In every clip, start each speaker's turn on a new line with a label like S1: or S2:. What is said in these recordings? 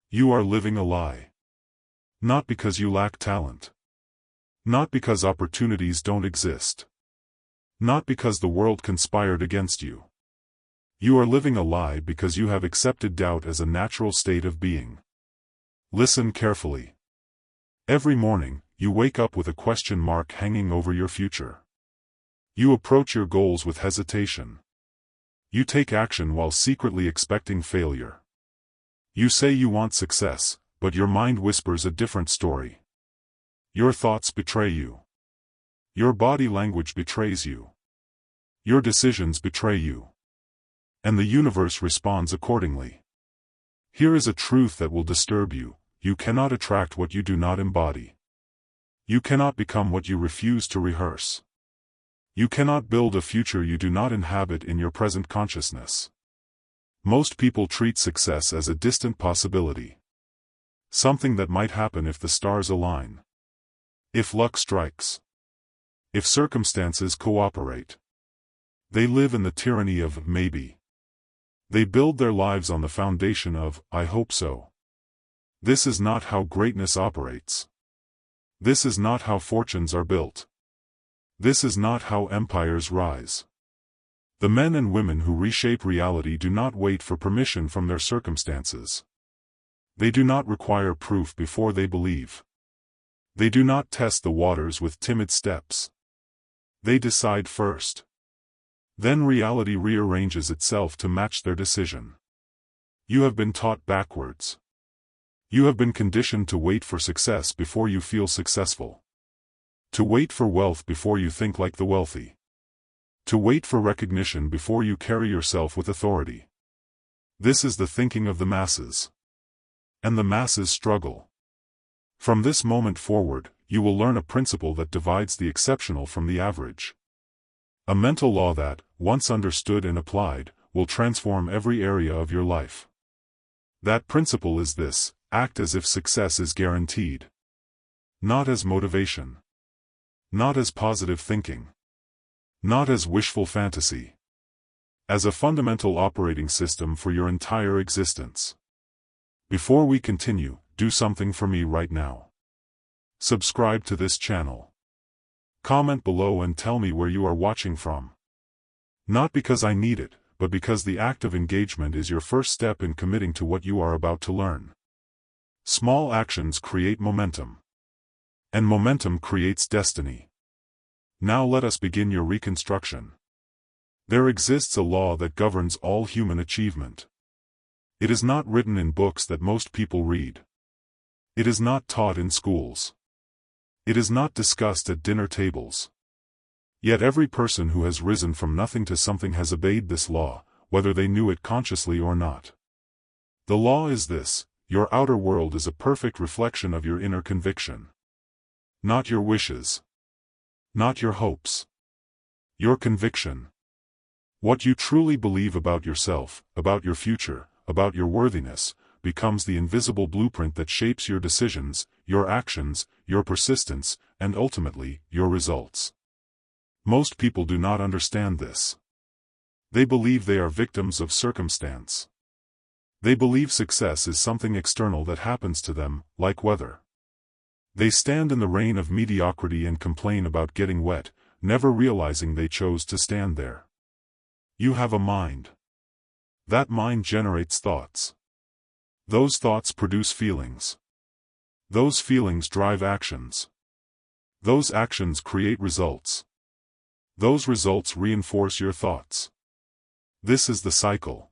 S1: You are living a lie. Not because you lack talent. Not because opportunities don't exist. Not because the world conspired against you. You are living a lie because you have accepted doubt as a natural state of being. Listen carefully. Every morning, you wake up with a question mark hanging over your future. You approach your goals with hesitation. You take action while secretly expecting failure. You say you want success, but your mind whispers a different story. Your thoughts betray you. Your body language betrays you. Your decisions betray you. And the universe responds accordingly. Here is a truth that will disturb you: you cannot attract what you do not embody. You cannot become what you refuse to rehearse. You cannot build a future you do not inhabit in your present consciousness. Most people treat success as a distant possibility. Something that might happen if the stars align. If luck strikes. If circumstances cooperate. They live in the tyranny of maybe. They build their lives on the foundation of I hope so. This is not how greatness operates. This is not how fortunes are built. This is not how empires rise. The men and women who reshape reality do not wait for permission from their circumstances. They do not require proof before they believe. They do not test the waters with timid steps. They decide first. Then reality rearranges itself to match their decision. You have been taught backwards. You have been conditioned to wait for success before you feel successful. To wait for wealth before you think like the wealthy. To wait for recognition before you carry yourself with authority. This is the thinking of the masses. And the masses struggle. From this moment forward, you will learn a principle that divides the exceptional from the average. A mental law that, once understood and applied, will transform every area of your life. That principle is this: act as if success is guaranteed. Not as motivation. Not as positive thinking. Not as wishful fantasy. As a fundamental operating system for your entire existence. Before we continue, do something for me right now. Subscribe to this channel. Comment below and tell me where you are watching from. Not because I need it, but because the act of engagement is your first step in committing to what you are about to learn. Small actions create momentum. And momentum creates destiny. Now let us begin your reconstruction. There exists a law that governs all human achievement. It is not written in books that most people read. It is not taught in schools. It is not discussed at dinner tables. Yet every person who has risen from nothing to something has obeyed this law, whether they knew it consciously or not. The law is this: your outer world is a perfect reflection of your inner conviction. Not your wishes. Not your hopes. Your conviction. What you truly believe about yourself, about your future, about your worthiness, becomes the invisible blueprint that shapes your decisions, your actions, your persistence, and ultimately, your results. Most people do not understand this. They believe they are victims of circumstance. They believe success is something external that happens to them, like weather. They stand in the rain of mediocrity and complain about getting wet, never realizing they chose to stand there. You have a mind. That mind generates thoughts. Those thoughts produce feelings. Those feelings drive actions. Those actions create results. Those results reinforce your thoughts. This is the cycle.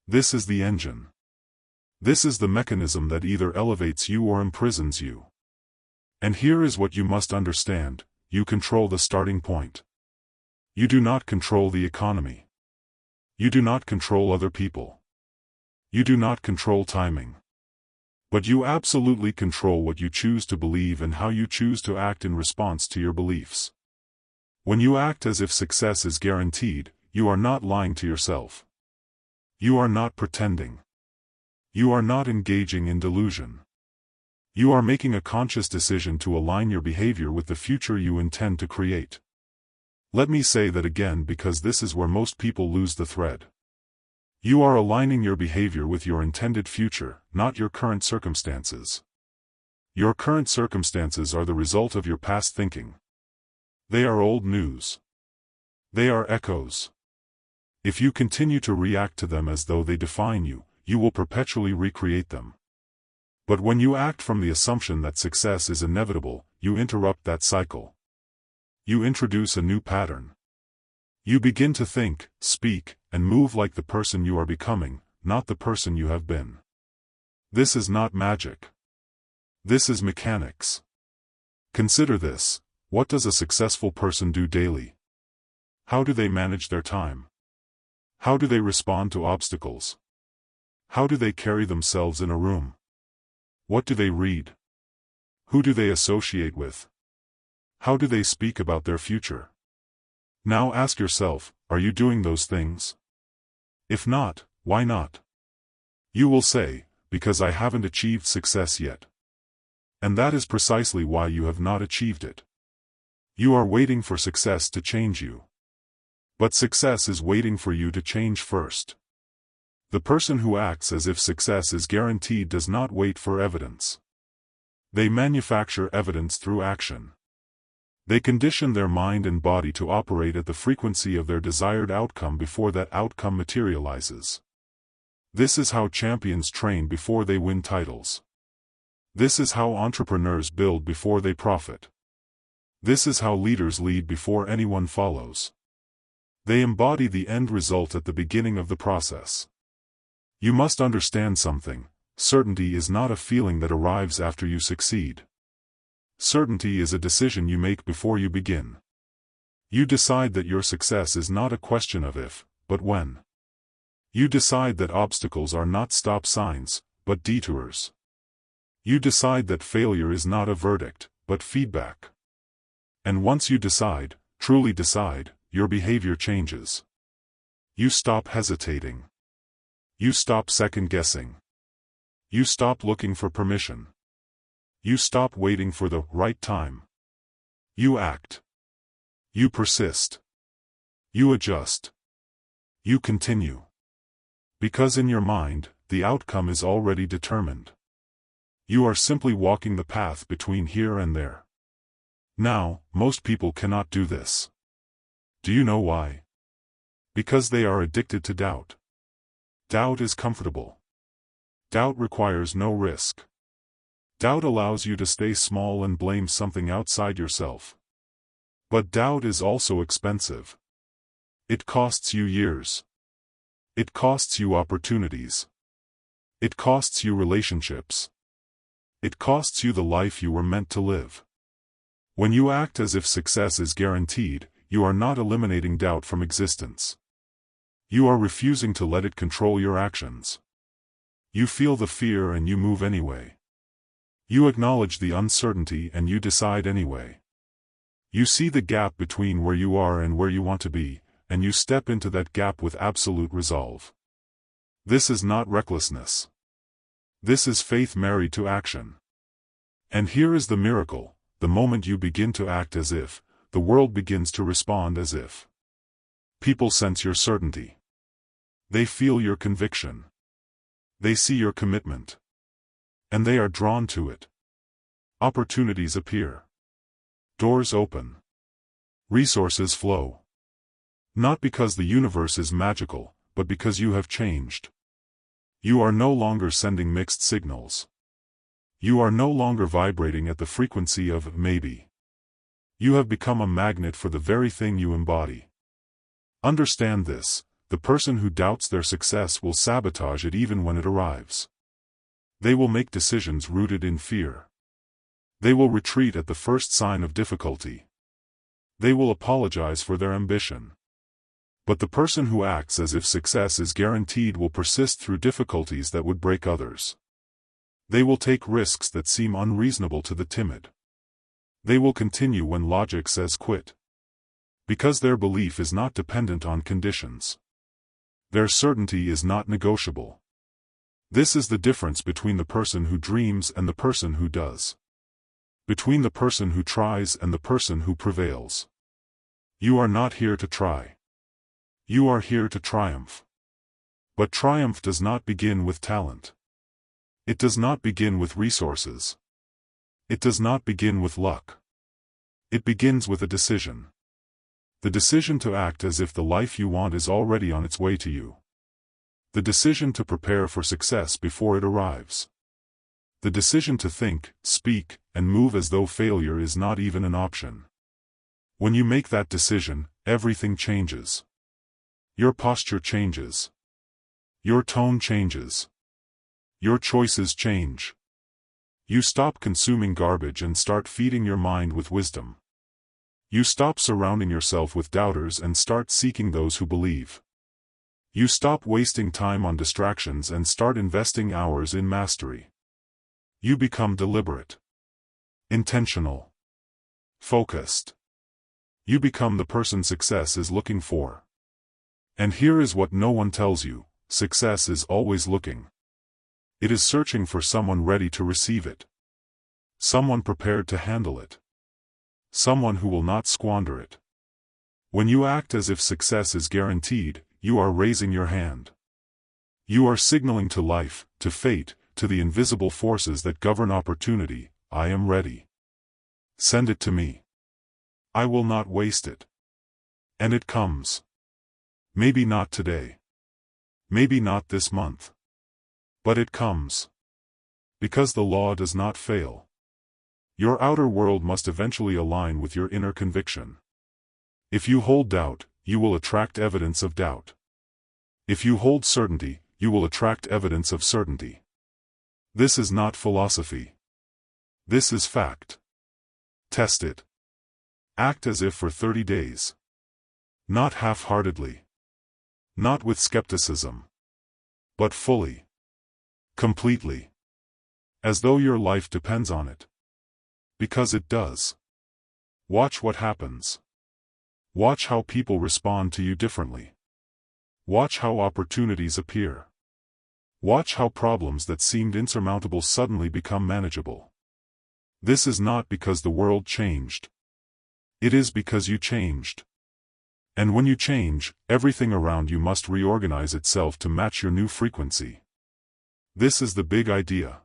S1: This is the engine. This is the mechanism that either elevates you or imprisons you. And here is what you must understand: you control the starting point. You do not control the economy. You do not control other people. You do not control timing. But you absolutely control what you choose to believe and how you choose to act in response to your beliefs. When you act as if success is guaranteed, you are not lying to yourself. You are not pretending. You are not engaging in delusion. You are making a conscious decision to align your behavior with the future you intend to create. Let me say that again because this is where most people lose the thread. You are aligning your behavior with your intended future, not your current circumstances. Your current circumstances are the result of your past thinking. They are old news. They are echoes. If you continue to react to them as though they define you, you will perpetually recreate them. But when you act from the assumption that success is inevitable, you interrupt that cycle. You introduce a new pattern. You begin to think, speak, and move like the person you are becoming, not the person you have been. This is not magic. This is mechanics. Consider this: what does a successful person do daily? How do they manage their time? How do they respond to obstacles? How do they carry themselves in a room? What do they read? Who do they associate with? How do they speak about their future? Now ask yourself, are you doing those things? If not, why not? You will say, because I haven't achieved success yet. And that is precisely why you have not achieved it. You are waiting for success to change you. But success is waiting for you to change first. The person who acts as if success is guaranteed does not wait for evidence. They manufacture evidence through action. They condition their mind and body to operate at the frequency of their desired outcome before that outcome materializes. This is how champions train before they win titles. This is how entrepreneurs build before they profit. This is how leaders lead before anyone follows. They embody the end result at the beginning of the process. You must understand something: certainty is not a feeling that arrives after you succeed. Certainty is a decision you make before you begin. You decide that your success is not a question of if, but when. You decide that obstacles are not stop signs, but detours. You decide that failure is not a verdict, but feedback. And once you decide, truly decide, your behavior changes. You stop hesitating. You stop second-guessing. You stop looking for permission. You stop waiting for the right time. You act. You persist. You adjust. You continue. Because in your mind, the outcome is already determined. You are simply walking the path between here and there. Now, most people cannot do this. Do you know why? Because they are addicted to doubt. Doubt is comfortable. Doubt requires no risk. Doubt allows you to stay small and blame something outside yourself. But doubt is also expensive. It costs you years. It costs you opportunities. It costs you relationships. It costs you the life you were meant to live. When you act as if success is guaranteed, you are not eliminating doubt from existence. You are refusing to let it control your actions. You feel the fear and you move anyway. You acknowledge the uncertainty and you decide anyway. You see the gap between where you are and where you want to be, and you step into that gap with absolute resolve. This is not recklessness. This is faith married to action. And here is the miracle: the moment you begin to act as if, the world begins to respond as if. People sense your certainty. They feel your conviction. They see your commitment. And they are drawn to it. Opportunities appear. Doors open. Resources flow. Not because the universe is magical, but because you have changed. You are no longer sending mixed signals. You are no longer vibrating at the frequency of maybe. You have become a magnet for the very thing you embody. Understand this: the person who doubts their success will sabotage it even when it arrives. They will make decisions rooted in fear. They will retreat at the first sign of difficulty. They will apologize for their ambition. But the person who acts as if success is guaranteed will persist through difficulties that would break others. They will take risks that seem unreasonable to the timid. They will continue when logic says quit. Because their belief is not dependent on conditions. Their certainty is not negotiable. This is the difference between the person who dreams and the person who does. Between the person who tries and the person who prevails. You are not here to try. You are here to triumph. But triumph does not begin with talent. It does not begin with resources. It does not begin with luck. It begins with a decision. The decision to act as if the life you want is already on its way to you. The decision to prepare for success before it arrives. The decision to think, speak, and move as though failure is not even an option. When you make that decision, everything changes. Your posture changes. Your tone changes. Your choices change. You stop consuming garbage and start feeding your mind with wisdom. You stop surrounding yourself with doubters and start seeking those who believe. You stop wasting time on distractions and start investing hours in mastery. You become deliberate, intentional, focused. You become the person success is looking for. And here is what no one tells you: success is always looking. It is searching for someone ready to receive it. Someone prepared to handle it. Someone who will not squander it. When you act as if success is guaranteed, you are raising your hand. You are signaling to life, to fate, to the invisible forces that govern opportunity: I am ready. Send it to me. I will not waste it. And it comes. Maybe not today. Maybe not this month. But it comes. Because the law does not fail. Your outer world must eventually align with your inner conviction. If you hold doubt, you will attract evidence of doubt. If you hold certainty, you will attract evidence of certainty. This is not philosophy. This is fact. Test it. Act as if for 30 days. Not half-heartedly. Not with skepticism. But fully. Completely. As though your life depends on it. Because it does. Watch what happens. Watch how people respond to you differently. Watch how opportunities appear. Watch how problems that seemed insurmountable suddenly become manageable. This is not because the world changed. It is because you changed. And when you change, everything around you must reorganize itself to match your new frequency. This is the big idea.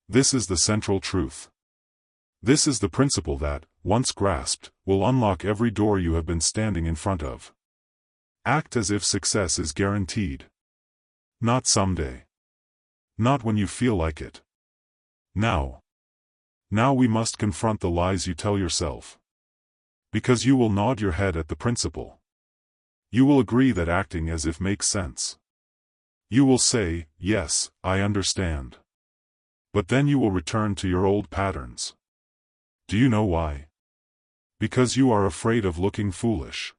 S1: This is the central truth. This is the principle that, once grasped, will unlock every door you have been standing in front of. Act as if success is guaranteed. Not someday. Not when you feel like it. Now. Now we must confront the lies you tell yourself. Because you will nod your head at the principle. You will agree that acting as if makes sense. You will say, yes, I understand. But then you will return to your old patterns. Do you know why? Because you are afraid of looking foolish.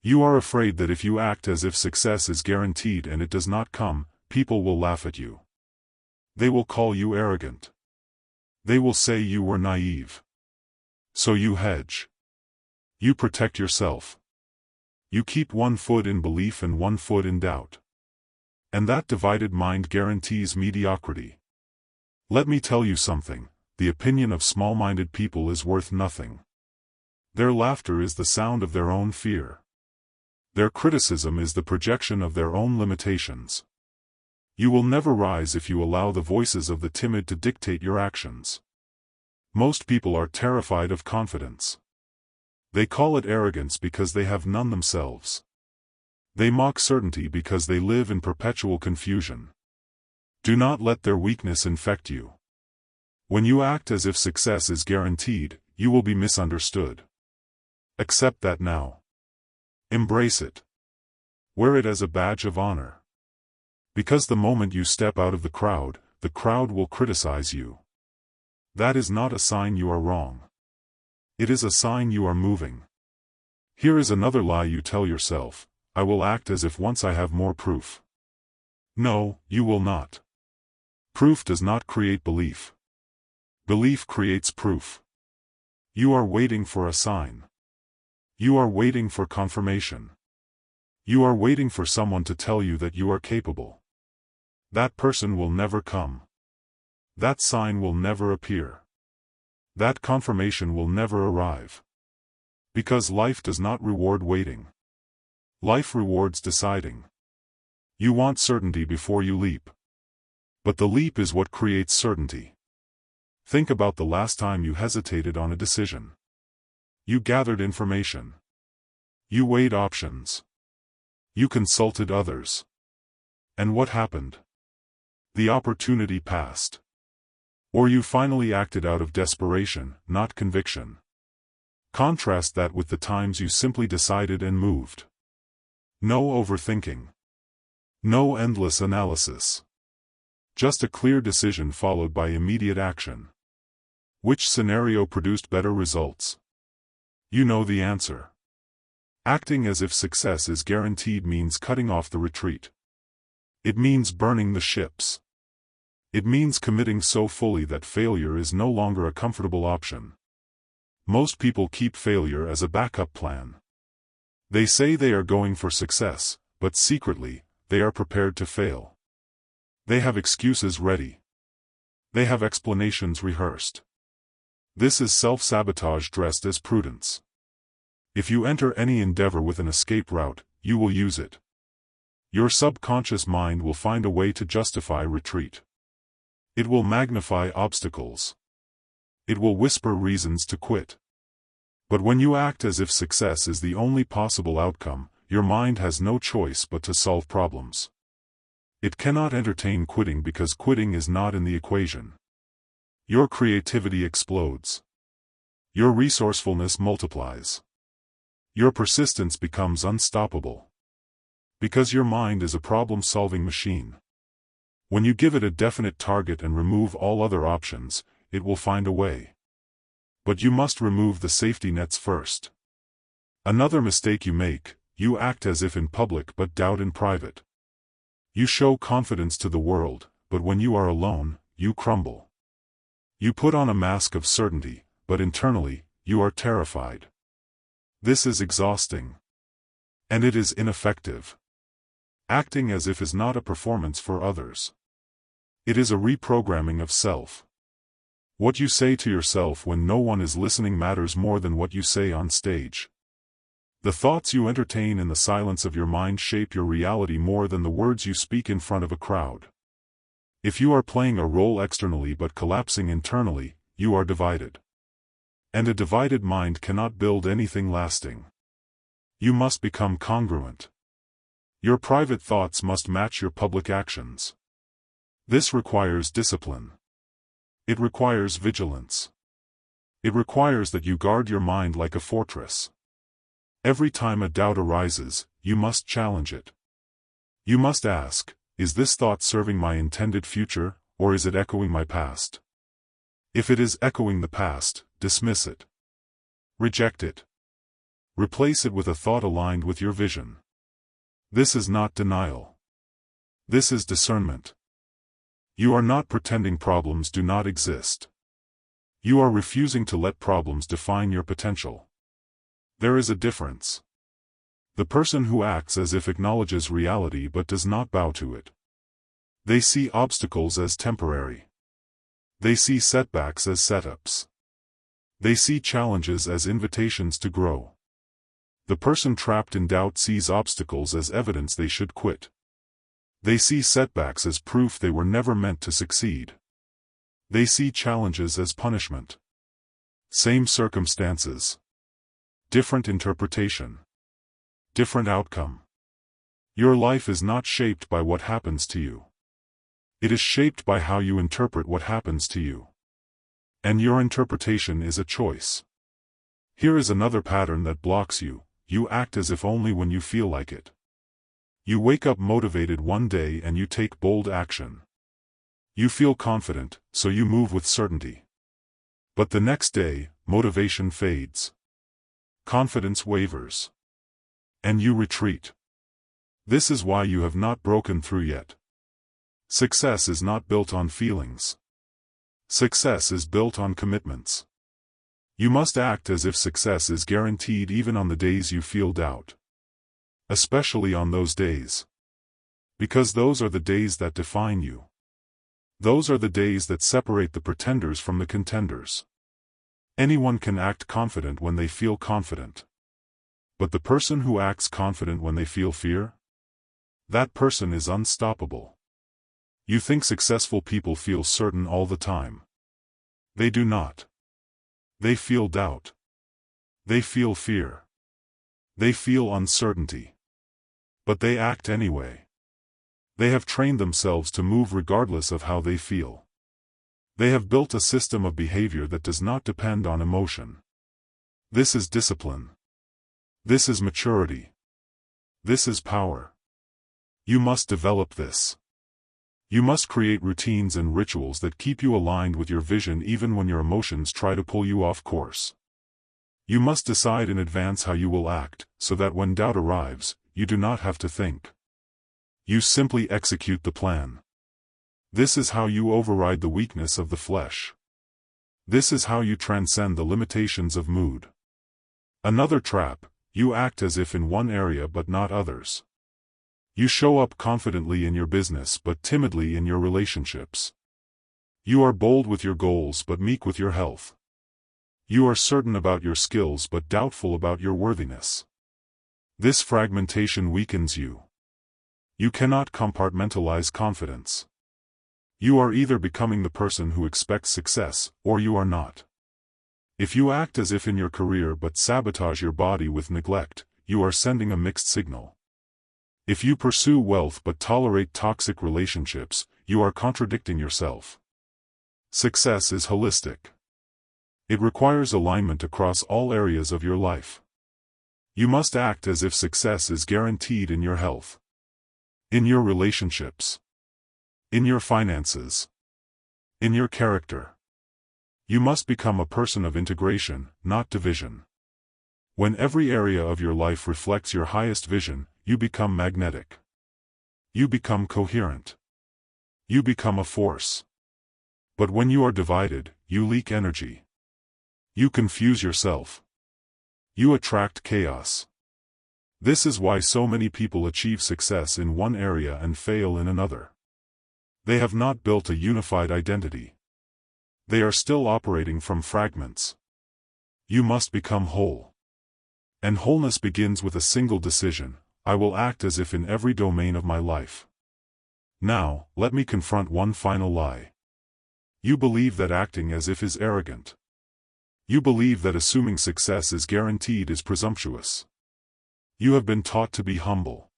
S1: You are afraid that if you act as if success is guaranteed and it does not come, people will laugh at you. They will call you arrogant. They will say you were naive. So you hedge. You protect yourself. You keep one foot in belief and one foot in doubt. And that divided mind guarantees mediocrity. Let me tell you something: the opinion of small-minded people is worth nothing. Their laughter is the sound of their own fear. Their criticism is the projection of their own limitations. You will never rise if you allow the voices of the timid to dictate your actions. Most people are terrified of confidence. They call it arrogance because they have none themselves. They mock certainty because they live in perpetual confusion. Do not let their weakness infect you. When you act as if success is guaranteed, you will be misunderstood. Accept that now. Embrace it. Wear it as a badge of honor. Because the moment you step out of the crowd will criticize you. That is not a sign you are wrong. It is a sign you are moving. Here is another lie you tell yourself: I will act as if once I have more proof. No, you will not. Proof does not create belief. Belief creates proof. You are waiting for a sign. You are waiting for confirmation. You are waiting for someone to tell you that you are capable. That person will never come. That sign will never appear. That confirmation will never arrive. Because life does not reward waiting. Life rewards deciding. You want certainty before you leap. But the leap is what creates certainty. Think about the last time you hesitated on a decision. You gathered information. You weighed options. You consulted others. And what happened? The opportunity passed. Or you finally acted out of desperation, not conviction. Contrast that with the times you simply decided and moved. No overthinking. No endless analysis. Just a clear decision followed by immediate action. Which scenario produced better results? You know the answer. Acting as if success is guaranteed means cutting off the retreat. It means burning the ships. It means committing so fully that failure is no longer a comfortable option. Most people keep failure as a backup plan. They say they are going for success, but secretly, they are prepared to fail. They have excuses ready. They have explanations rehearsed. This is self-sabotage dressed as prudence. If you enter any endeavor with an escape route, you will use it. Your subconscious mind will find a way to justify retreat. It will magnify obstacles. It will whisper reasons to quit. But when you act as if success is the only possible outcome, your mind has no choice but to solve problems. It cannot entertain quitting because quitting is not in the equation. Your creativity explodes. Your resourcefulness multiplies. Your persistence becomes unstoppable. Because your mind is a problem-solving machine. When you give it a definite target and remove all other options, it will find a way. But you must remove the safety nets first. Another mistake you make, you act as if in public but doubt in private. You show confidence to the world, but when you are alone, you crumble. You put on a mask of certainty, but internally, you are terrified. This is exhausting. And it is ineffective. Acting as if is not a performance for others. It is a reprogramming of self. What you say to yourself when no one is listening matters more than what you say on stage. The thoughts you entertain in the silence of your mind shape your reality more than the words you speak in front of a crowd. If you are playing a role externally but collapsing internally, you are divided. And a divided mind cannot build anything lasting. You must become congruent. Your private thoughts must match your public actions. This requires discipline. It requires vigilance. It requires that you guard your mind like a fortress. Every time a doubt arises, you must challenge it. You must ask, is this thought serving my intended future, or is it echoing my past? If it is echoing the past, dismiss it. Reject it. Replace it with a thought aligned with your vision. This is not denial. This is discernment. You are not pretending problems do not exist. You are refusing to let problems define your potential. There is a difference. The person who acts as if acknowledges reality but does not bow to it. They see obstacles as temporary. They see setbacks as setups. They see challenges as invitations to grow. The person trapped in doubt sees obstacles as evidence they should quit. They see setbacks as proof they were never meant to succeed. They see challenges as punishment. Same circumstances. Different interpretation. Different outcome. Your life is not shaped by what happens to you. It is shaped by how you interpret what happens to you. And your interpretation is a choice. Here is another pattern that blocks you. You act as if only when you feel like it. You wake up motivated one day and you take bold action. You feel confident, so you move with certainty. But the next day, motivation fades. Confidence wavers. And you retreat. This is why you have not broken through yet. Success is not built on feelings. Success is built on commitments. You must act as if success is guaranteed even on the days you feel doubt. Especially on those days. Because those are the days that define you. Those are the days that separate the pretenders from the contenders. Anyone can act confident when they feel confident. But the person who acts confident when they feel fear? That person is unstoppable. You think successful people feel certain all the time. They do not. They feel doubt. They feel fear. They feel uncertainty. But they act anyway. They have trained themselves to move regardless of how they feel. They have built a system of behavior that does not depend on emotion. This is discipline. This is maturity. This is power. You must develop this. You must create routines and rituals that keep you aligned with your vision even when your emotions try to pull you off course. You must decide in advance how you will act, so that when doubt arrives, you do not have to think. You simply execute the plan. This is how you override the weakness of the flesh. This is how you transcend the limitations of mood. Another trap: you act as if in one area but not others. You show up confidently in your business but timidly in your relationships. You are bold with your goals but meek with your health. You are certain about your skills but doubtful about your worthiness. This fragmentation weakens you. You cannot compartmentalize confidence. You are either becoming the person who expects success, or you are not. If you act as if in your career but sabotage your body with neglect, you are sending a mixed signal. If you pursue wealth but tolerate toxic relationships, you are contradicting yourself. Success is holistic. It requires alignment across all areas of your life. You must act as if success is guaranteed in your health, in your relationships, in your finances, in your character. You must become a person of integration, not division. When every area of your life reflects your highest vision, you become magnetic. You become coherent. You become a force. But when you are divided, you leak energy. You confuse yourself. You attract chaos. This is why so many people achieve success in one area and fail in another. They have not built a unified identity. They are still operating from fragments. You must become whole. And wholeness begins with a single decision: I will act as if in every domain of my life. Now, let me confront one final lie. You believe that acting as if is arrogant. You believe that assuming success is guaranteed is presumptuous. You have been taught to be humble,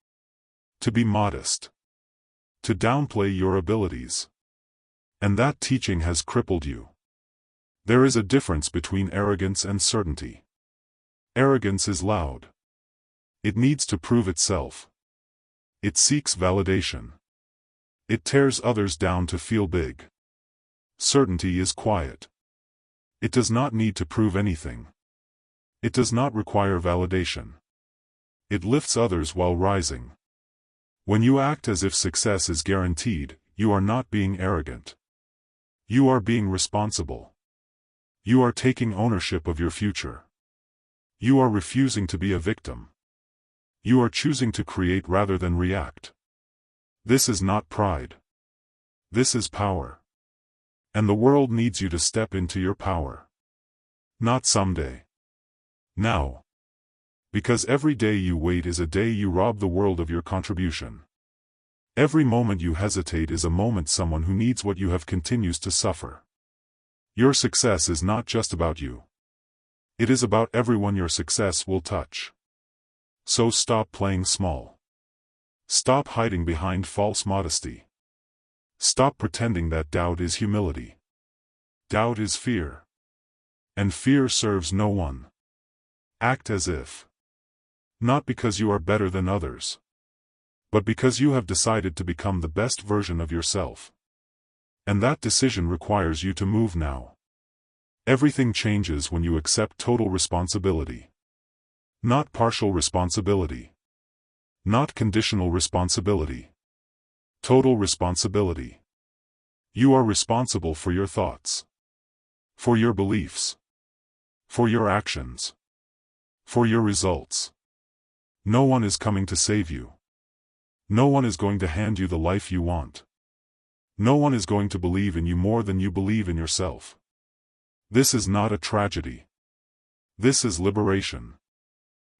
S1: to be modest, to downplay your abilities. And that teaching has crippled you. There is a difference between arrogance and certainty. Arrogance is loud. It needs to prove itself. It seeks validation. It tears others down to feel big. Certainty is quiet. It does not need to prove anything. It does not require validation. It lifts others while rising. When you act as if success is guaranteed, you are not being arrogant. You are being responsible. You are taking ownership of your future. You are refusing to be a victim. You are choosing to create rather than react. This is not pride. This is power. And the world needs you to step into your power. Not someday. Now. Because every day you wait is a day you rob the world of your contribution. Every moment you hesitate is a moment someone who needs what you have continues to suffer. Your success is not just about you. It is about everyone your success will touch. So stop playing small. Stop hiding behind false modesty. Stop pretending that doubt is humility. Doubt is fear. And fear serves no one. Act as if. Not because you are better than others, but because you have decided to become the best version of yourself. And that decision requires you to move now. Everything changes when you accept total responsibility. Not partial responsibility. Not conditional responsibility. Total responsibility. You are responsible for your thoughts, for your beliefs, for your actions, for your results. No one is coming to save you. No one is going to hand you the life you want. No one is going to believe in you more than you believe in yourself. This is not a tragedy. This is liberation.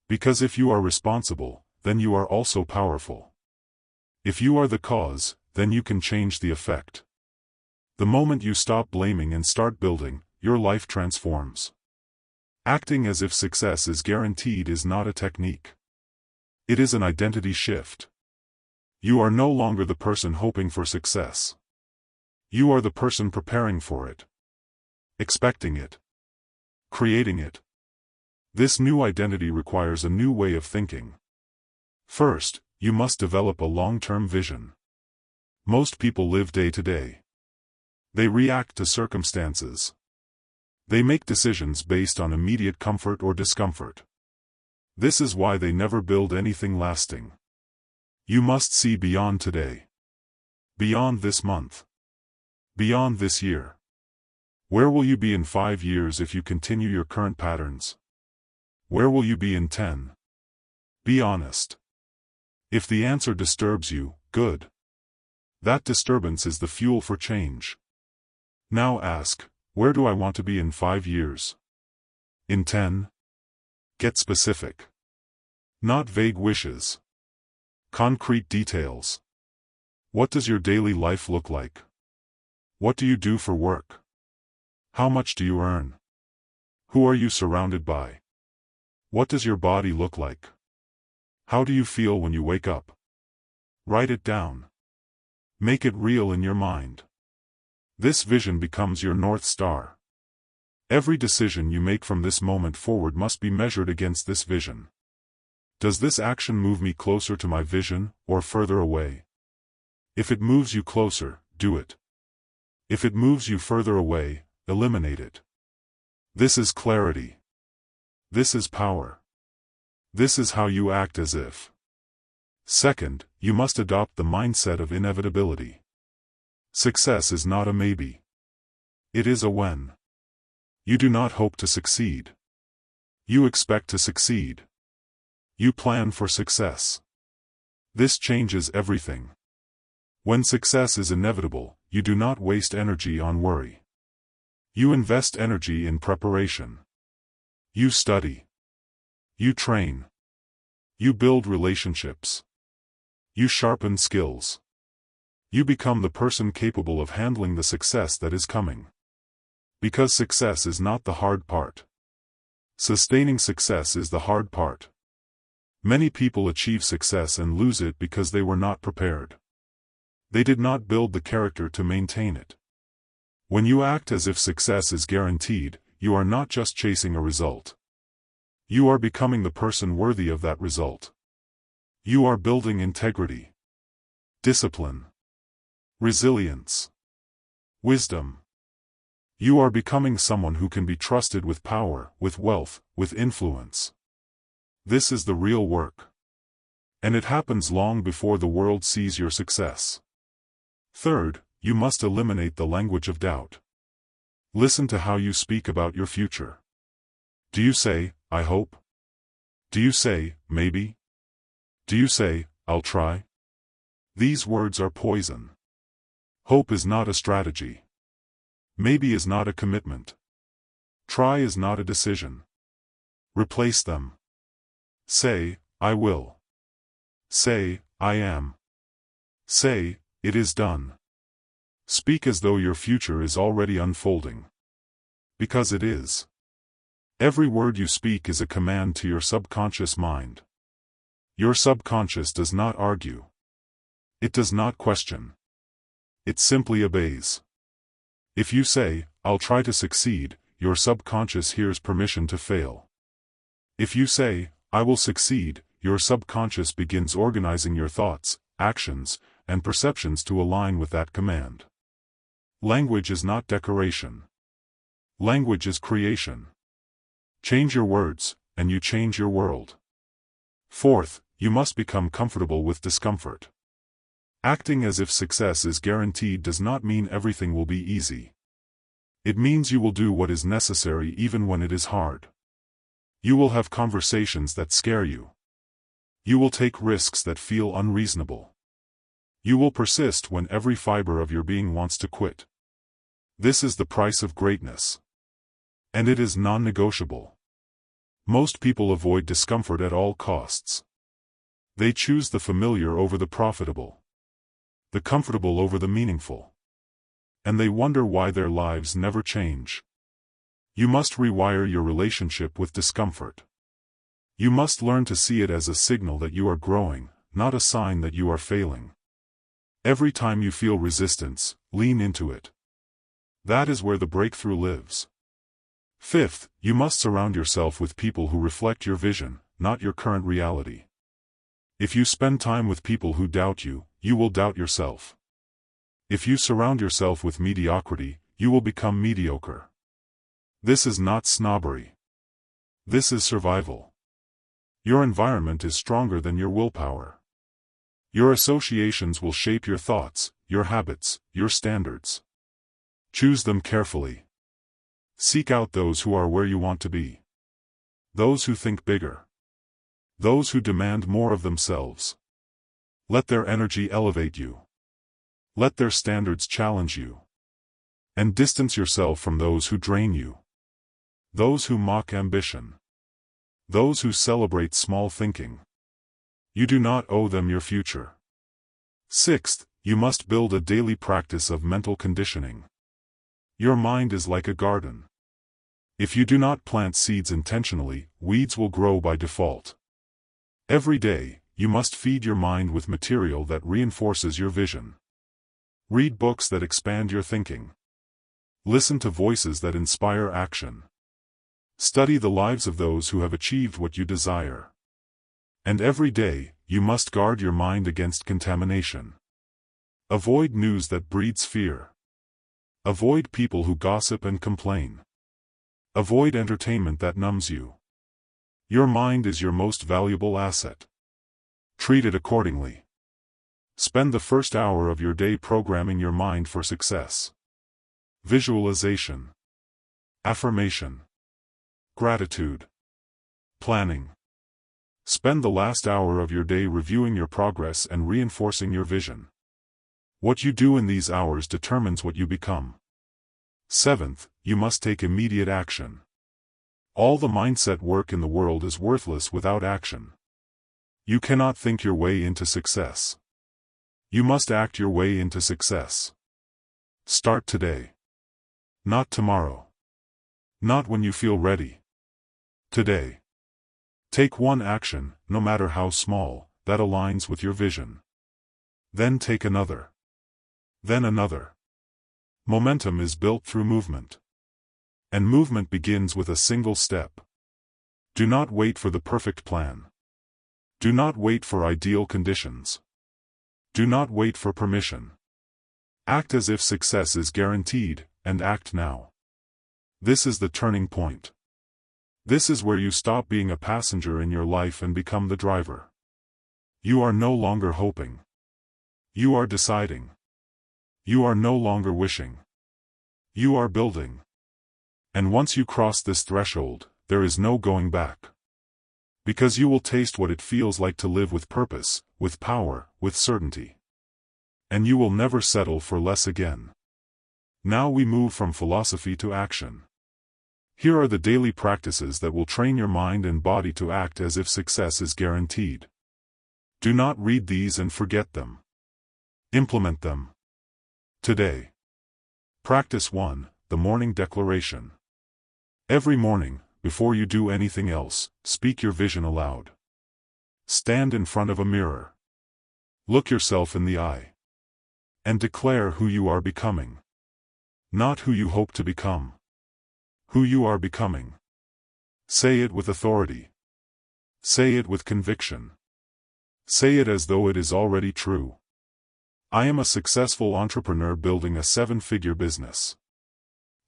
S1: Because if you are responsible, then you are also powerful. If you are the cause, then you can change the effect. The moment you stop blaming and start building, your life transforms. Acting as if success is guaranteed is not a technique. It is an identity shift. You are no longer the person hoping for success. You are the person preparing for it. Expecting it. Creating it. This new identity requires a new way of thinking. First, you must develop a long-term vision. Most people live day to day. They react to circumstances. They make decisions based on immediate comfort or discomfort. This is why they never build anything lasting. You must see beyond today. Beyond this month. Beyond this year. Where will you be in 5 years if you continue your current patterns? Where will you be in 10? Be honest. If the answer disturbs you, good. That disturbance is the fuel for change. Now ask, where do I want to be in 5 years? In 10? Get specific. Not vague wishes. Concrete details. What does your daily life look like? What do you do for work? How much do you earn? Who are you surrounded by? What does your body look like? How do you feel when you wake up? Write it down. Make it real in your mind. This vision becomes your North Star. Every decision you make from this moment forward must be measured against this vision. Does this action move me closer to my vision, or further away? If it moves you closer, do it. If it moves you further away, eliminate it. This is clarity. This is power. This is how you act as if. Second, you must adopt the mindset of inevitability. Success is not a maybe. It is a when. You do not hope to succeed. You expect to succeed. You plan for success. This changes everything. When success is inevitable, you do not waste energy on worry. You invest energy in preparation. You study. You train. You build relationships. You sharpen skills. You become the person capable of handling the success that is coming. Because success is not the hard part. Sustaining success is the hard part. Many people achieve success and lose it because they were not prepared. They did not build the character to maintain it. When you act as if success is guaranteed, you are not just chasing a result. You are becoming the person worthy of that result. You are building integrity, discipline, resilience, wisdom. You are becoming someone who can be trusted with power, with wealth, with influence. This is the real work. And it happens long before the world sees your success. Third, you must eliminate the language of doubt. Listen to how you speak about your future. Do you say, I hope? Do you say, maybe? Do you say, I'll try? These words are poison. Hope is not a strategy. Maybe is not a commitment. Try is not a decision. Replace them. Say, I will. Say, I am. Say, it is done. Speak as though your future is already unfolding. Because it is. Every word you speak is a command to your subconscious mind. Your subconscious does not argue. It does not question. It simply obeys. If you say, I'll try to succeed, your subconscious hears permission to fail. If you say, I will succeed, your subconscious begins organizing your thoughts, actions, and perceptions to align with that command. Language is not decoration. Language is creation. Change your words, and you change your world. Fourth, you must become comfortable with discomfort. Acting as if success is guaranteed does not mean everything will be easy. It means you will do what is necessary even when it is hard. You will have conversations that scare you. You will take risks that feel unreasonable. You will persist when every fiber of your being wants to quit. This is the price of greatness. And it is non-negotiable. Most people avoid discomfort at all costs. They choose the familiar over the profitable. the comfortable over the meaningful. And they wonder why their lives never change. You must rewire your relationship with discomfort. You must learn to see it as a signal that you are growing, not a sign that you are failing. Every time you feel resistance, lean into it. That is where the breakthrough lives. Fifth, you must surround yourself with people who reflect your vision, not your current reality. If you spend time with people who doubt you, you will doubt yourself. If you surround yourself with mediocrity, you will become mediocre. This is not snobbery. This is survival. Your environment is stronger than your willpower. Your associations will shape your thoughts, your habits, your standards. Choose them carefully. Seek out those who are where you want to be. Those who think bigger. Those who demand more of themselves. Let their energy elevate you. Let their standards challenge you. And distance yourself from those who drain you. Those who mock ambition. Those who celebrate small thinking. You do not owe them your future. Sixth, you must build a daily practice of mental conditioning. Your mind is like a garden. If you do not plant seeds intentionally, weeds will grow by default. Every day, you must feed your mind with material that reinforces your vision. Read books that expand your thinking. Listen to voices that inspire action. Study the lives of those who have achieved what you desire. And every day, you must guard your mind against contamination. Avoid news that breeds fear. Avoid people who gossip and complain. Avoid entertainment that numbs you. Your mind is your most valuable asset. Treat it accordingly. Spend the first hour of your day programming your mind for success. Visualization. Affirmation. Gratitude. Planning. Spend the last hour of your day reviewing your progress and reinforcing your vision. What you do in these hours determines what you become. Seventh, you must take immediate action. All the mindset work in the world is worthless without action. You cannot think your way into success. You must act your way into success. Start today. Not tomorrow. Not when you feel ready. Today. Take one action, no matter how small, that aligns with your vision. Then take another. Then another. Momentum is built through movement. And movement begins with a single step. Do not wait for the perfect plan. Do not wait for ideal conditions. Do not wait for permission. Act as if success is guaranteed, and act now. This is the turning point. This is where you stop being a passenger in your life and become the driver. You are no longer hoping. You are deciding. You are no longer wishing. You are building. And once you cross this threshold, there is no going back. Because you will taste what it feels like to live with purpose, with power, with certainty. And you will never settle for less again. Now we move from philosophy to action. Here are the daily practices that will train your mind and body to act as if success is guaranteed. Do not read these and forget them. Implement them. Today. Practice 1, the morning declaration. Every morning, before you do anything else, speak your vision aloud. Stand in front of a mirror. Look yourself in the eye. And declare who you are becoming. Not who you hope to become. Who you are becoming. Say it with authority. Say it with conviction. Say it as though it is already true. I am a successful entrepreneur building a 7-figure business.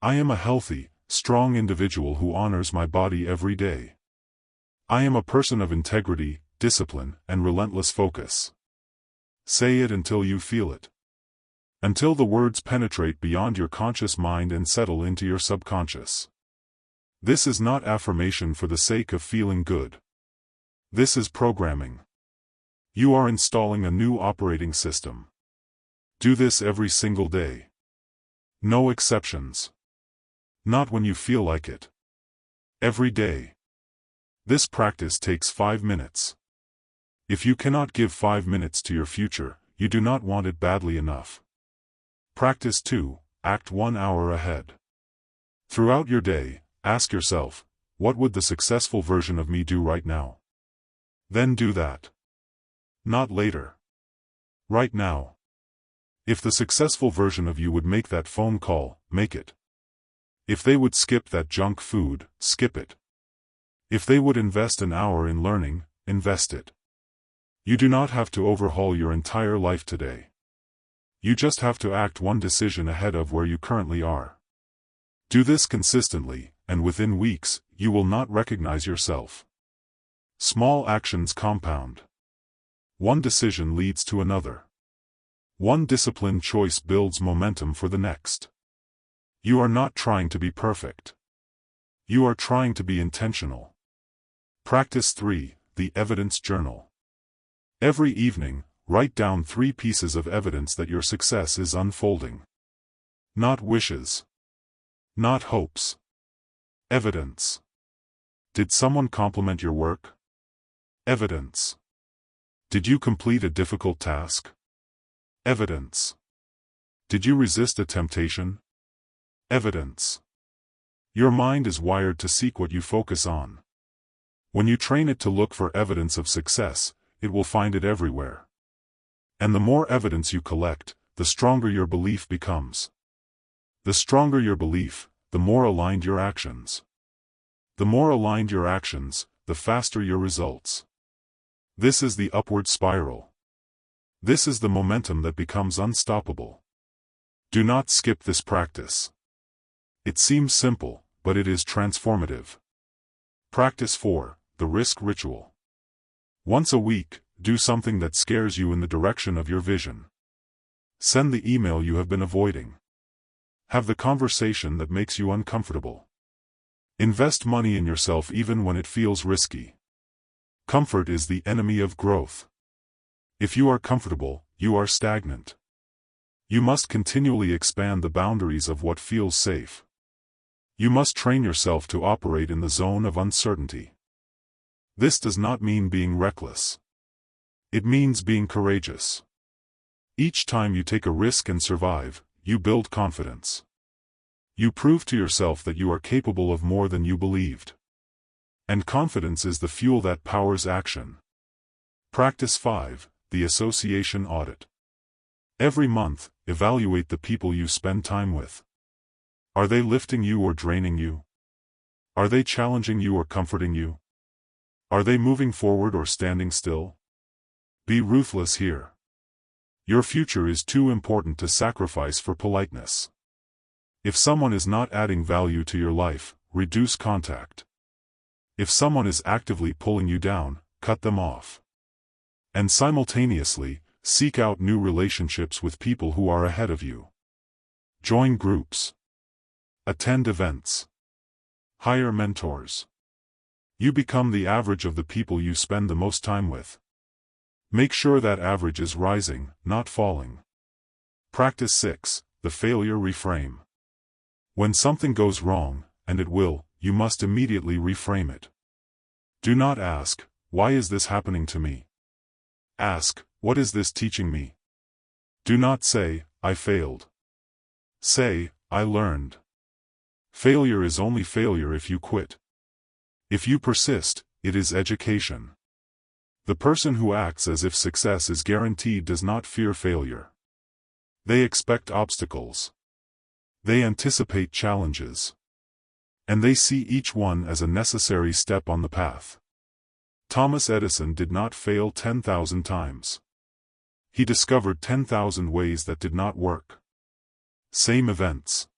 S1: I am a healthy, strong individual who honors my body every day. I am a person of integrity, discipline, and relentless focus. Say it until you feel it. Until the words penetrate beyond your conscious mind and settle into your subconscious. This is not affirmation for the sake of feeling good. This is programming. You are installing a new operating system. Do this every single day. No exceptions. Not when you feel like it. Every day. This practice takes 5 minutes. If you cannot give 5 minutes to your future, you do not want it badly enough. Practice 2. Act 1 hour ahead. Throughout your day, ask yourself, what would the successful version of me do right now? Then do that. Not later. Right now. If the successful version of you would make that phone call, make it. If they would skip that junk food, skip it. If they would invest an hour in learning, invest it. You do not have to overhaul your entire life today. You just have to act one decision ahead of where you currently are. Do this consistently, and within weeks, you will not recognize yourself. Small actions compound. One decision leads to another. One disciplined choice builds momentum for the next. You are not trying to be perfect. You are trying to be intentional. Practice 3. The Evidence Journal. Every evening, write down 3 pieces of evidence that your success is unfolding. Not wishes. Not hopes. Evidence. Did someone compliment your work? Evidence. Did you complete a difficult task? Evidence. Did you resist a temptation? Evidence. Your mind is wired to seek what you focus on. When you train it to look for evidence of success, it will find it everywhere. And the more evidence you collect, the stronger your belief becomes. The stronger your belief, the more aligned your actions. The more aligned your actions, the faster your results. This is the upward spiral. This is the momentum that becomes unstoppable. Do not skip this practice. It seems simple, but it is transformative. Practice 4. The Risk Ritual. Once a week, do something that scares you in the direction of your vision. Send the email you have been avoiding. Have the conversation that makes you uncomfortable. Invest money in yourself even when it feels risky. Comfort is the enemy of growth. If you are comfortable, you are stagnant. You must continually expand the boundaries of what feels safe. You must train yourself to operate in the zone of uncertainty. This does not mean being reckless. It means being courageous. Each time you take a risk and survive, you build confidence. You prove to yourself that you are capable of more than you believed. And confidence is the fuel that powers action. Practice 5. The Association Audit. Every month, evaluate the people you spend time with. Are they lifting you or draining you? Are they challenging you or comforting you? Are they moving forward or standing still? Be ruthless here. Your future is too important to sacrifice for politeness. If someone is not adding value to your life, reduce contact. If someone is actively pulling you down, cut them off. And simultaneously, seek out new relationships with people who are ahead of you. Join groups. Attend events. Hire mentors. You become the average of the people you spend the most time with. Make sure that average is rising, not falling. Practice 6. The Failure Reframe. When something goes wrong, and it will, you must immediately reframe it. Do not ask, why is this happening to me? Ask, what is this teaching me? Do not say, I failed. Say, I learned. Failure is only failure if you quit. If you persist, it is education. The person who acts as if success is guaranteed does not fear failure. They expect obstacles. They anticipate challenges. And they see each one as a necessary step on the path. Thomas Edison did not fail 10,000 times. He discovered 10,000 ways that did not work. Same events.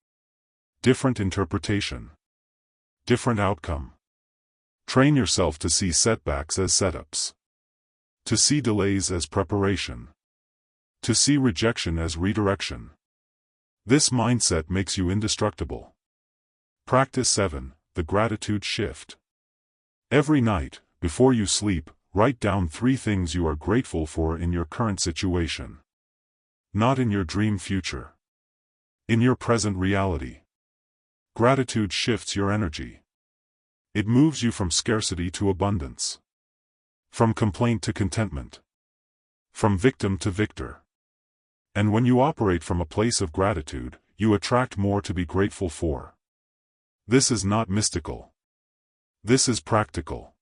S1: Different interpretation. Different outcome. Train yourself to see setbacks as setups. To see delays as preparation. To see rejection as redirection. This mindset makes you indestructible. Practice 7. The Gratitude Shift. Every night, before you sleep, write down 3 things you are grateful for in your current situation. Not in your dream future. In your present reality. Gratitude shifts your energy. It moves you from scarcity to abundance. From complaint to contentment. From victim to victor. And when you operate from a place of gratitude, you attract more to be grateful for. This is not mystical. This is practical.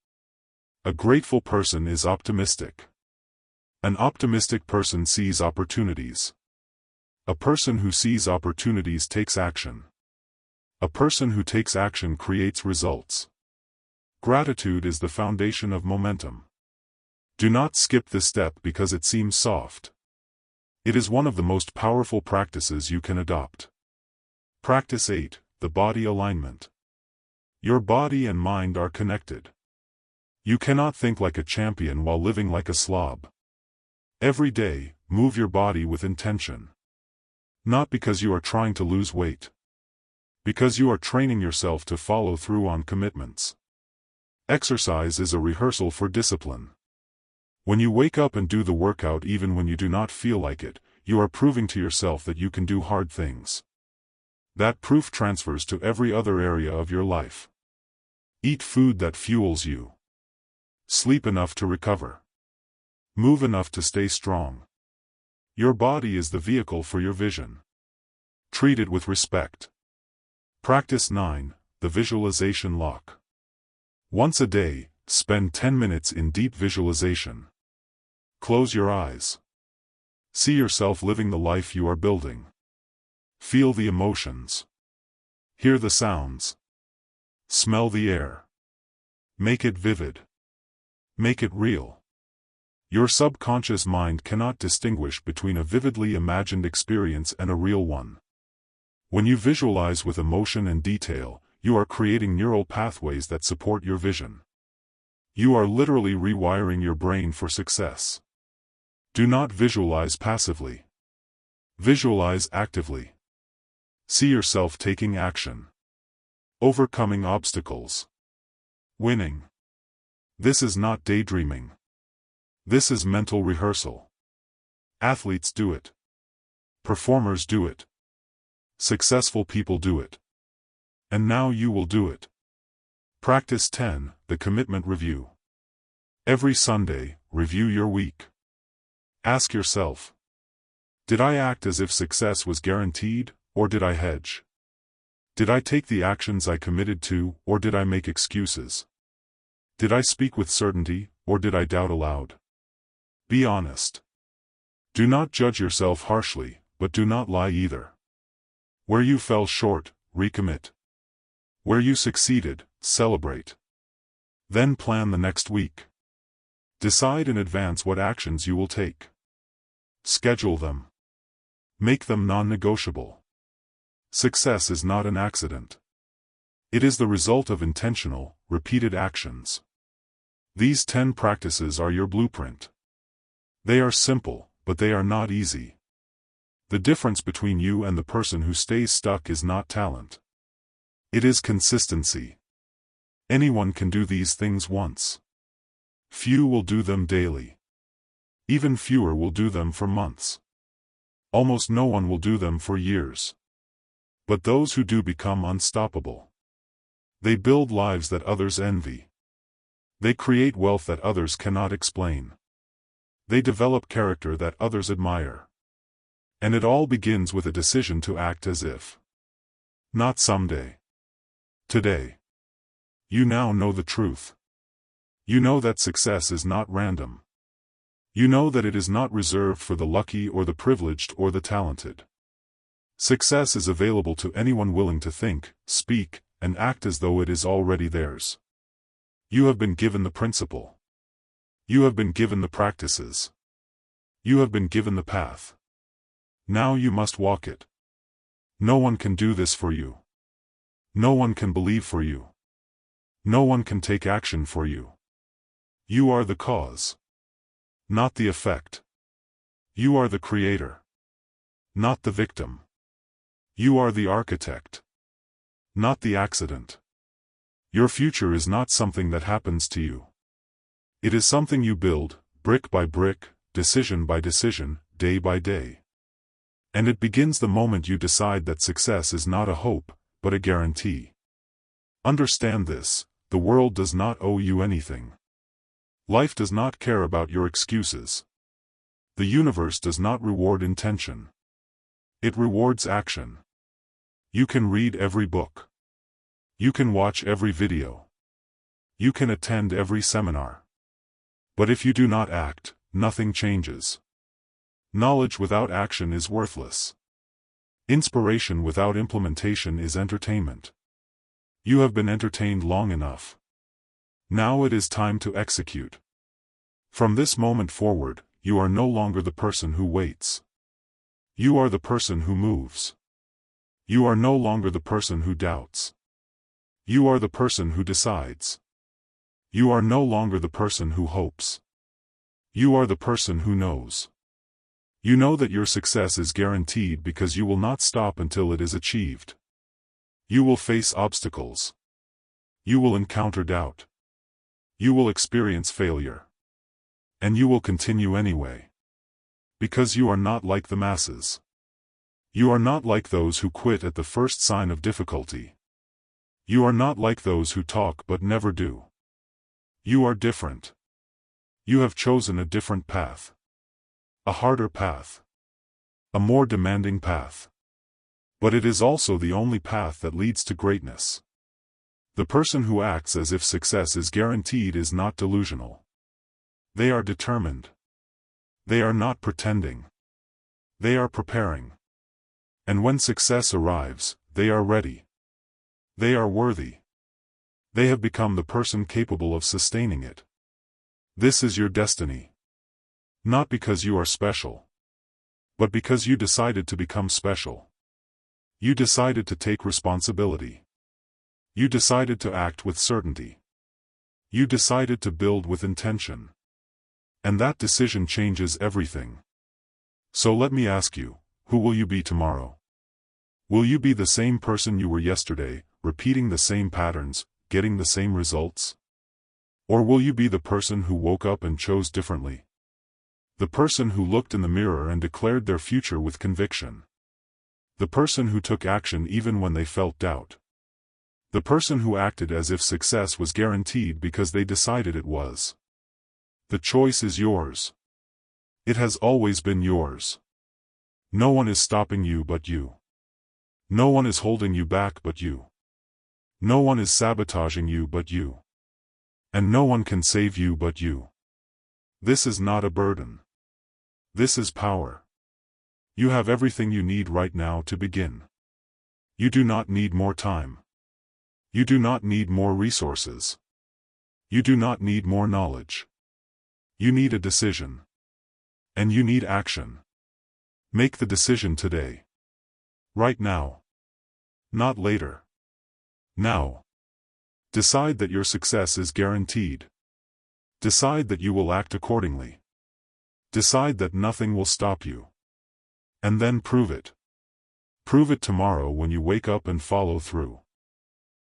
S1: A grateful person is optimistic. An optimistic person sees opportunities. A person who sees opportunities takes action. A person who takes action creates results. Gratitude is the foundation of momentum. Do not skip this step because it seems soft. It is one of the most powerful practices you can adopt. Practice 8, the body alignment. Your body and mind are connected. You cannot think like a champion while living like a slob. Every day, move your body with intention. Not because you are trying to lose weight. Because you are training yourself to follow through on commitments. Exercise is a rehearsal for discipline. When you wake up and do the workout even when you do not feel like it, you are proving to yourself that you can do hard things. That proof transfers to every other area of your life. Eat food that fuels you. Sleep enough to recover. Move enough to stay strong. Your body is the vehicle for your vision. Treat it with respect. Practice 9, the visualization lock. Once a day, spend 10 minutes in deep visualization. Close your eyes. See yourself living the life you are building. Feel the emotions. Hear the sounds. Smell the air. Make it vivid. Make it real. Your subconscious mind cannot distinguish between a vividly imagined experience and a real one. When you visualize with emotion and detail, you are creating neural pathways that support your vision. You are literally rewiring your brain for success. Do not visualize passively. Visualize actively. See yourself taking action. Overcoming obstacles. Winning. This is not daydreaming. This is mental rehearsal. Athletes do it. Performers do it. Successful people do it. And now you will do it. Practice 10, the commitment review. Every Sunday, review your week. Ask yourself, did I act as if success was guaranteed, or did I hedge? Did I take the actions I committed to, or did I make excuses? Did I speak with certainty, or did I doubt aloud? Be honest. Do not judge yourself harshly, but do not lie either. Where you fell short, recommit. Where you succeeded, celebrate. Then plan the next week. Decide in advance what actions you will take. Schedule them. Make them non-negotiable. Success is not an accident. It is the result of intentional, repeated actions. These 10 practices are your blueprint. They are simple, but they are not easy. The difference between you and the person who stays stuck is not talent. It is consistency. Anyone can do these things once. Few will do them daily. Even fewer will do them for months. Almost no one will do them for years. But those who do become unstoppable. They build lives that others envy. They create wealth that others cannot explain. They develop character that others admire. And it all begins with a decision to act as if. Not someday. Today. You now know the truth. You know that success is not random. You know that it is not reserved for the lucky or the privileged or the talented. Success is available to anyone willing to think, speak, and act as though it is already theirs. You have been given the principle. You have been given the practices. You have been given the path. Now you must walk it. No one can do this for you. No one can believe for you. No one can take action for you. You are the cause. Not the effect. You are the creator. Not the victim. You are the architect. Not the accident. Your future is not something that happens to you. It is something you build, brick by brick, decision by decision, day by day. And it begins the moment you decide that success is not a hope, but a guarantee. Understand this, the world does not owe you anything. Life does not care about your excuses. The universe does not reward intention. It rewards action. You can read every book. You can watch every video. You can attend every seminar. But if you do not act, nothing changes. Knowledge without action is worthless. Inspiration without implementation is entertainment. You have been entertained long enough. Now it is time to execute. From this moment forward, you are no longer the person who waits. You are the person who moves. You are no longer the person who doubts. You are the person who decides. You are no longer the person who hopes. You are the person who knows. You know that your success is guaranteed because you will not stop until it is achieved. You will face obstacles. You will encounter doubt. You will experience failure. And you will continue anyway. Because you are not like the masses. You are not like those who quit at the first sign of difficulty. You are not like those who talk but never do. You are different. You have chosen a different path. A harder path. A more demanding path. But it is also the only path that leads to greatness. The person who acts as if success is guaranteed is not delusional. They are determined. They are not pretending. They are preparing. And when success arrives, they are ready. They are worthy. They have become the person capable of sustaining it. This is your destiny. Not because you are special, but because you decided to become special. You decided to take responsibility. You decided to act with certainty. You decided to build with intention. And that decision changes everything. So let me ask you, who will you be tomorrow? Will you be the same person you were yesterday, repeating the same patterns, getting the same results? Or will you be the person who woke up and chose differently? The person who looked in the mirror and declared their future with conviction. The person who took action even when they felt doubt. The person who acted as if success was guaranteed because they decided it was. The choice is yours. It has always been yours. No one is stopping you but you. No one is holding you back but you. No one is sabotaging you but you. And no one can save you but you. This is not a burden. This is power. You have everything you need right now to begin. You do not need more time. You do not need more resources. You do not need more knowledge. You need a decision. And you need action. Make the decision today. Right now. Not later. Now. Decide that your success is guaranteed. Decide that you will act accordingly. Decide that nothing will stop you. And then prove it. Prove it tomorrow when you wake up and follow through.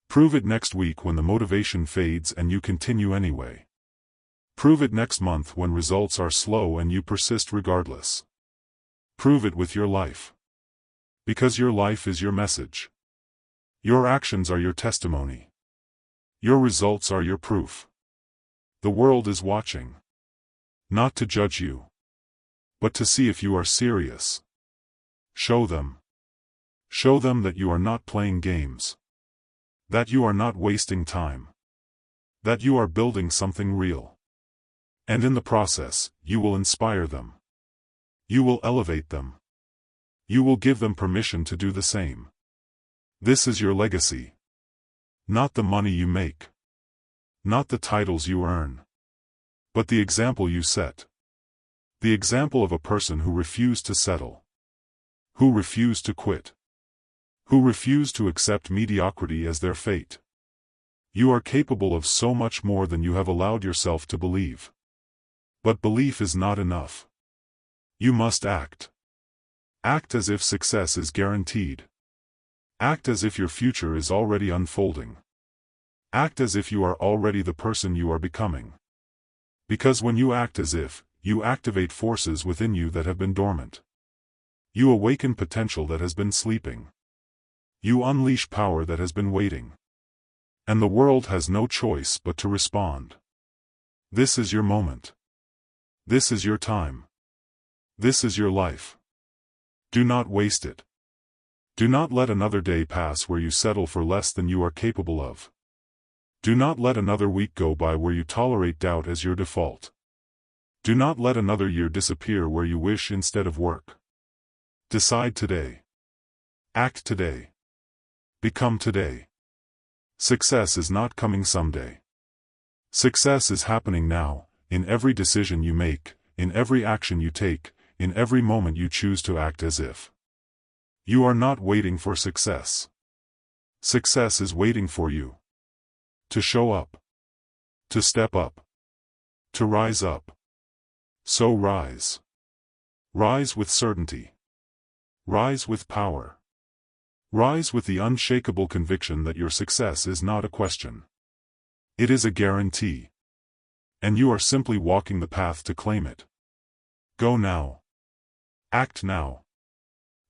S1: Prove it next week when the motivation fades and you continue anyway. Prove it next month when results are slow and you persist regardless. Prove it with your life. Because your life is your message. Your actions are your testimony. Your results are your proof. The world is watching. Not to judge you, but to see if you are serious. Show them. Show them that you are not playing games. That you are not wasting time. That you are building something real. And in the process, you will inspire them. You will elevate them. You will give them permission to do the same. This is your legacy. Not the money you make. Not the titles you earn. But the example you set. The example of a person who refused to settle. Who refused to quit. Who refused to accept mediocrity as their fate. You are capable of so much more than you have allowed yourself to believe. But belief is not enough. You must act. Act as if success is guaranteed. Act as if your future is already unfolding. Act as if you are already the person you are becoming. Because when you act as if, you activate forces within you that have been dormant. You awaken potential that has been sleeping. You unleash power that has been waiting. And the world has no choice but to respond. This is your moment. This is your time. This is your life. Do not waste it. Do not let another day pass where you settle for less than you are capable of. Do not let another week go by where you tolerate doubt as your default. Do not let another year disappear where you wish instead of work. Decide today. Act today. Become today. Success is not coming someday. Success is happening now, in every decision you make, in every action you take, in every moment you choose to act as if. You are not waiting for success. Success is waiting for you. To show up. To step up. To rise up. So rise. Rise with certainty. Rise with power. Rise with the unshakable conviction that your success is not a question. It is a guarantee. And you are simply walking the path to claim it. Go now. Act now.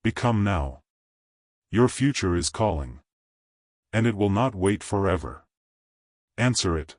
S1: Become now. Your future is calling. And it will not wait forever. Answer it.